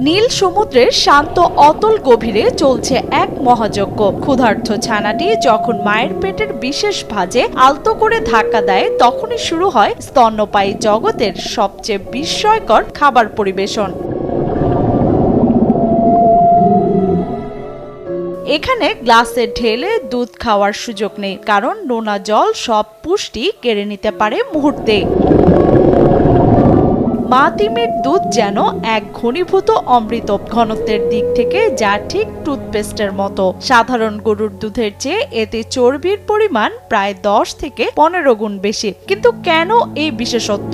নীল সমুদ্রের শান্ত অতল গভীরে চলছে এক মহাযজ্ঞ। ক্ষুধার্ত ছানাটি যখন মায়ের পেটের বিশেষ ভাঁজে আলতো করে ধাক্কা দেয়, তখনই শুরু হয় স্তন্যপায়ী জগতের সবচেয়ে বিস্ময়কর খাবার পরিবেশন। এখানে গ্লাসে ঢেলে দুধ খাওয়ার সুযোগ নেই, কারণ নোনা জল সব পুষ্টি কেড়ে নিতে পারে মুহূর্তে। মা তিমির দুধ যেন এক ঘনীভূত অমৃত, ঘনত্বের দিক থেকে যা ঠিক টুথপেস্টের মতো। সাধারণ গরুর দুধের চেয়ে এতে চর্বির পরিমাণ প্রায় 10 থেকে 15 গুণ বেশি। কিন্তু কেন এই বিশেষত্ব?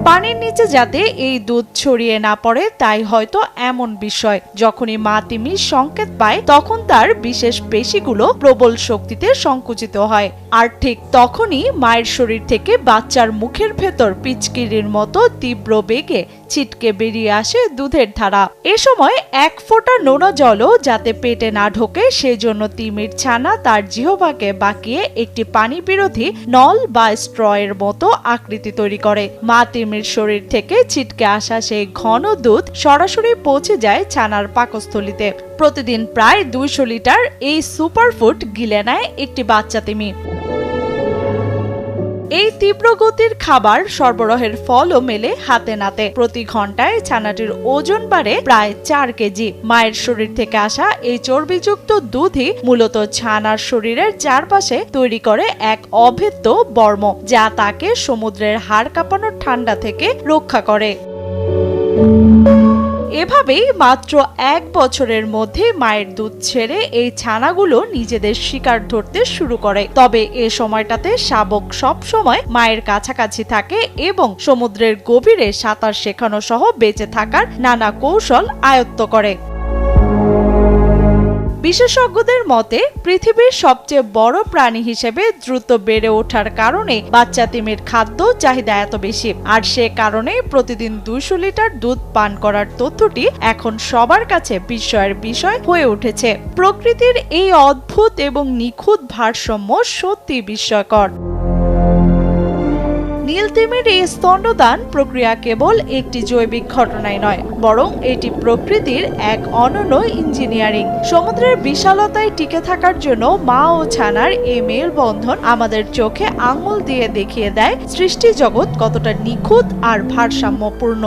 পানির নিচে যাতে এই দুধ ছড়িয়ে না পড়ে, তাই হয়তো এমন বিষয়। যখনই মা তিমি সংকেত পায়, তখন তার বিশেষ পেশিগুলো প্রবল শক্তিতে সংকুচিত হয়, আর ঠিক তখনই মায়ের শরীর থেকে বাচ্চার মুখের ভেতর পিচকিরির মতো তীব্র বেগে ছিটকে বেরিয়ে আসে দুধের ধারা। এ সময় এক ফোঁটা নোনা জলও যাতে পেটে না ঢোকে, সেজন্য তিমির ছানা তার জিহ্বাকে বাঁকিয়ে একটি পানি বিরোধী নল বা স্ট্র এর মতো আকৃতি তৈরি করে। মা তিমির শরীর থেকে ছিটকে আসা সেই ঘন দুধ সরাসরি পৌঁছে যায় ছানার পাকস্থলীতে। প্রতিদিন প্রায় 200 লিটার এই সুপারফুড গিলে নেয় একটি বাচ্চা তিমি। এই তীব্র গতির খাবার সরবরাহের ফলও মেলে হাতে নাতে। প্রতি ঘন্টায় ছানাটির ওজন বাড়ে প্রায় 4 কেজি। মায়ের শরীর থেকে আসা এই চর্বিযুক্ত দুধই মূলত ছানার শরীরের চারপাশে তৈরি করে এক অভেদ্য বর্ম, যা তাকে সমুদ্রের হাড় কাঁপানো ঠান্ডা থেকে রক্ষা করে। এভাবেই মাত্র 1 বছরের মধ্যে মায়ের দুধ ছেড়ে এই ছানাগুলো নিজেদের শিকার ধরতে শুরু করে। তবে এ সময়টাতে শাবক সব সময় মায়ের কাছাকাছি থাকে এবং সমুদ্রের গভীরে সাঁতার শেখানো সহ বেঁচে থাকার নানা কৌশল আয়ত্ত করে। বিশেষজ্ঞদের মতে, পৃথিবীর সবচেয়ে বড় প্রাণী হিসেবে দ্রুত বেড়ে ওঠার কারণে বাচ্চা তিমির খাদ্য চাহিদা এত বেশি, আর সে কারণে প্রতিদিন 200 লিটার দুধ পান করার তথ্যটি এখন সবার কাছে বিস্ময়ের বিষয় হয়ে উঠেছে। প্রকৃতির এই অদ্ভুত এবং নিখুঁত ভারসাম্য সত্যি বিস্ময়কর। নীল তিমির এই স্তন্যদান প্রক্রিয়া কেবল একটি জৈবিক ঘটনাই নয়, বরং এটি প্রকৃতির এক অনন্য ইঞ্জিনিয়ারিং। সমুদ্রের বিশালতায় টিকে থাকার জন্য মা ও ছানার এই মেলবন্ধন আমাদের চোখে আঙুল দিয়ে দেখিয়ে দেয় সৃষ্টি জগৎ কতটা নিখুঁত আর ভারসাম্যপূর্ণ।